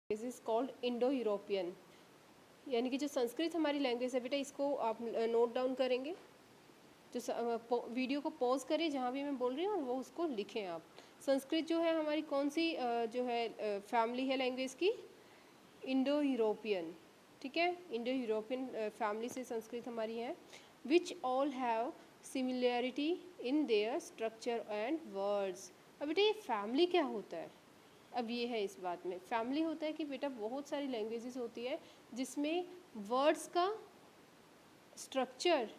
Is is called Indo European, यानी कि जो संस्कृत हमारी लैंग्वेज है बेटा, इसको आप नोट डाउन करेंगे। जो वीडियो को पॉज करें जहाँ भी मैं बोल रही हूँ और वो उसको लिखें आप। संस्कृत जो है हमारी कौन सी जो है फैमिली है लैंग्वेज की? इंडो यूरोपियन, ठीक है, इंडो यूरोपियन फैमिली से संस्कृत हमारी है। Which all have similarity in their structure and words. अब बेटा ये फैमिली क्या होता है? अब ये है इस बात में, फैमिली होता है कि बेटा बहुत सारी लैंग्वेजेस होती है जिसमें वर्ड्स का स्ट्रक्चर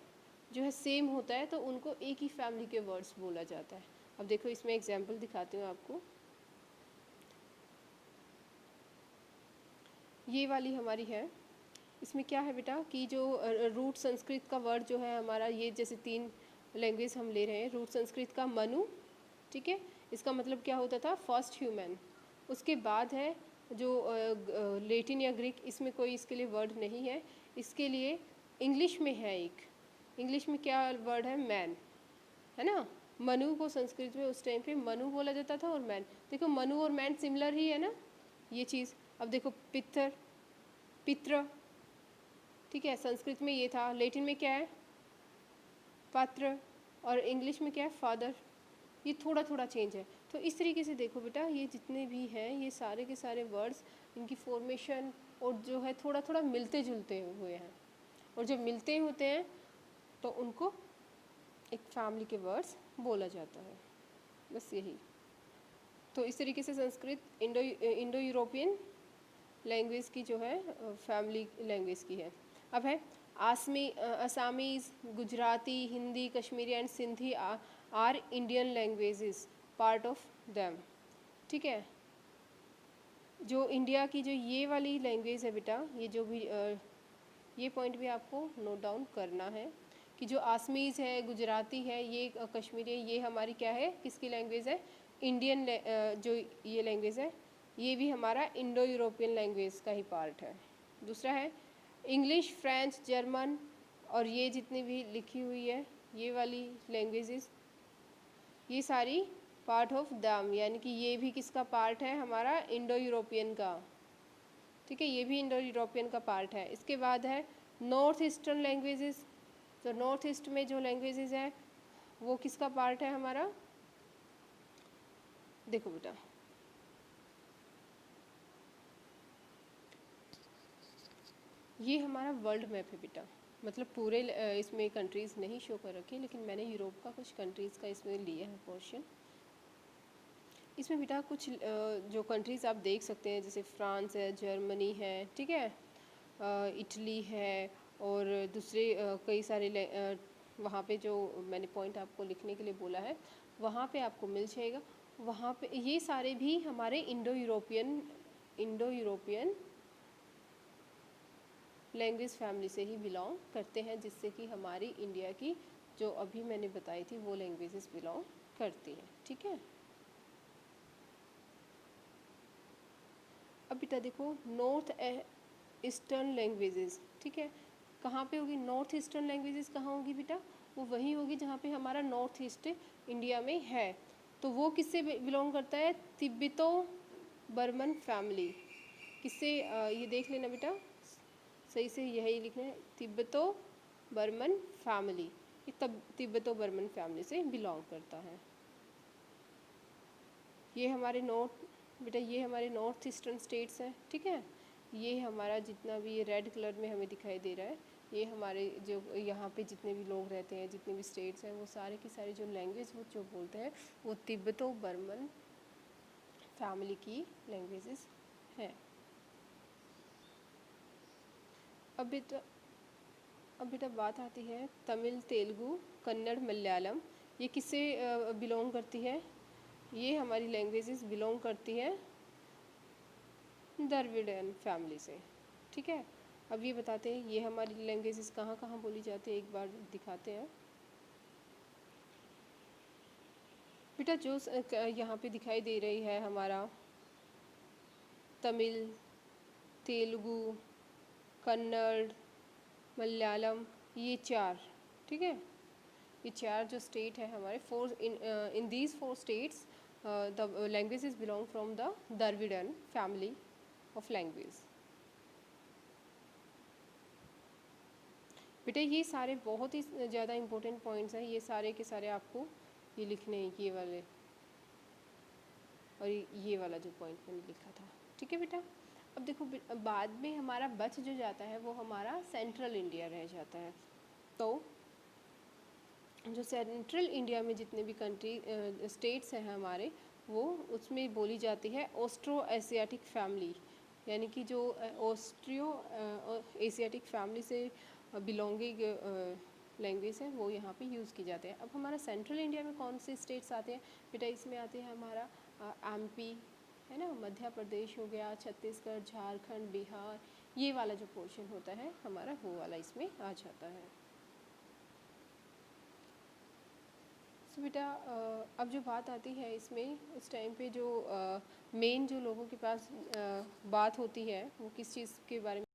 जो है सेम होता है, तो उनको एक ही फैमिली के वर्ड्स बोला जाता है। अब देखो इसमें एग्जांपल दिखाती हूँ आपको। ये वाली हमारी है, इसमें क्या है बेटा कि जो रूट संस्कृत का वर्ड जो है हमारा, ये जैसे 3 लैंग्वेज हम ले रहे हैं। रूट संस्कृत का मनु, ठीक है, इसका मतलब क्या होता था? First human. उसके बाद है जो लेटिन या ग्रीक, इसमें कोई इसके लिए वर्ड नहीं है। इसके लिए इंग्लिश में है एक, इंग्लिश में क्या वर्ड है? मैन, है ना। मनु को संस्कृत में उस टाइम पे मनु बोला जाता था और मैन। देखो मनु और मैन सिमिलर ही है ना ये चीज़। अब देखो पितर, पित्र, ठीक है, संस्कृत में ये था। लेटिन में क्या है? पात्र, और इंग्लिश में क्या है? फादर। ये थोड़ा थोड़ा चेंज है। तो इस तरीके से देखो बेटा, ये जितने भी हैं ये सारे के सारे वर्ड्स, इनकी फॉर्मेशन और जो है थोड़ा थोड़ा मिलते जुलते हुए हैं, और जब मिलते होते हैं तो उनको एक फैमिली के वर्ड्स बोला जाता है, बस यही। तो इस तरीके से संस्कृत इंडो यूरोपियन लैंग्वेज की जो है फैमिली लैंग्वेज की है। अब है Assamese, Gujarati, Hindi, Kashmiri and Sindhi are Indian languages, part of them, ठीक है। जो इंडिया की जो ये वाली लैंग्वेज है बेटा, ये जो भी ये पॉइंट भी आपको नोट डाउन करना है कि जो आसमीज़ है, गुजराती है, ये कश्मीरी है, ये हमारी क्या है? किसकी लैंग्वेज है? इंडियन जो ये लैंग्वेज है ये भी हमारा इंडो यूरोपियन लैंग्वेज का ही पार्ट है। दूसरा है इंग्लिश, फ्रेंच, जर्मन, और ये जितनी भी लिखी हुई है ये वाली लैंग्वेजेस, ये सारी पार्ट ऑफ दम, यानी कि ये भी किसका पार्ट है? हमारा इंडो यूरोपियन का, ठीक है, ये भी इंडो यूरोपियन का पार्ट है। इसके बाद है नॉर्थ ईस्टर्न लैंग्वेजेस। तो नॉर्थ ईस्ट में जो लैंग्वेजेस हैं वो किसका पार्ट है हमारा? देखो बेटा, ये हमारा वर्ल्ड मैप है बेटा, मतलब पूरे इसमें कंट्रीज़ नहीं शो कर रखी, लेकिन मैंने यूरोप का कुछ कंट्रीज़ का इसमें लिया है पोर्शन। इसमें बेटा कुछ जो कंट्रीज़ आप देख सकते हैं, जैसे फ्रांस है, जर्मनी है, ठीक है, इटली है, और दूसरे कई सारे वहाँ पे जो मैंने पॉइंट आपको लिखने के लिए बोला है वहाँ पे आपको मिल जाएगा। वहाँ पे ये सारे भी हमारे इंडो यूरोपियन लैंग्वेज फैमिली से ही बिलोंग करते हैं, जिससे कि हमारी इंडिया की जो अभी मैंने बताई थी वो लैंग्वेजेस बिलोंग करती हैं, ठीक है। अब बेटा देखो नॉर्थ ईस्टर्न लैंग्वेजेस, ठीक है, कहाँ पे होगी? नॉर्थ ईस्टर्न लैंग्वेजेस कहाँ होगी बेटा? वो वहीं होगी जहाँ पे हमारा नॉर्थ ईस्ट इंडिया में है। तो वो किससे बिलोंग करता है? Tibeto Burman family. किससे? ये देख लेना बेटा, सही से यही लिखना है, तिब्बतो बर्मन फैमिली। ये तब तिब्बतो बर्मन फैमिली से बिलोंग करता है। ये हमारे बेटा ये हमारे नॉर्थ ईस्टर्न स्टेट्स हैं, ठीक है। ये हमारा जितना भी ये रेड कलर में हमें दिखाई दे रहा है, ये हमारे जो यहाँ पे जितने भी लोग रहते हैं, जितने भी स्टेट्स हैं, वो सारे की सारी जो लैंग्वेज वो जो बोलते हैं वो तिब्बतो बर्मन फैमिली की लैंग्वेजेस हैं। अब बेटा बात आती है तमिल, तेलुगु, कन्नड़, मलयालम, ये किससे बिलोंग करती है? ये हमारी लैंग्वेजेस बिलोंग करती है द्रविडियन फैमिली से, ठीक है। अब ये बताते हैं ये हमारी लैंग्वेजेस कहाँ कहाँ बोली जाती है, एक बार दिखाते हैं बेटा। जो यहाँ पे दिखाई दे रही है हमारा तमिल, तेलुगु, कन्नड़, मलयालम, ये 4, ठीक है, ये 4 जो स्टेट है हमारे, in these 4 states the languages belong from the Dravidian family, of language. बेटा ये सारे बहुत ही ज़्यादा इम्पोर्टेंट पॉइंट्स हैं, ये सारे के सारे आपको ये लिखने हैं, ये वाले और ये वाला जो पॉइंट मैंने लिखा था। ठीक है बेटा। अब देखो बाद में हमारा बच जो जाता है वो हमारा सेंट्रल इंडिया रह जाता है। तो जो सेंट्रल इंडिया में जितने भी कंट्री स्टेट्स हैं हमारे, वो उसमें बोली जाती है ऑस्ट्रो एशियाटिक फैमिली, यानी कि जो ऑस्ट्रियो एशियाटिक फैमिली से बिलोंगिंग लैंग्वेज है वो यहाँ पे यूज़ की जाते हैं। अब हमारा सेंट्रल इंडिया में कौन से स्टेट्स आते हैं बेटा? इसमें आते हैं हमारा एमपी है ना, मध्य प्रदेश हो गया, छत्तीसगढ़, झारखंड, बिहार, ये वाला जो पोर्शन होता है हमारा वो वाला इसमें आ जाता है। तो बेटा अब जो बात आती है इसमें, उस टाइम पे जो मेन जो लोगों के पास बात होती है वो किस चीज़ के बारे में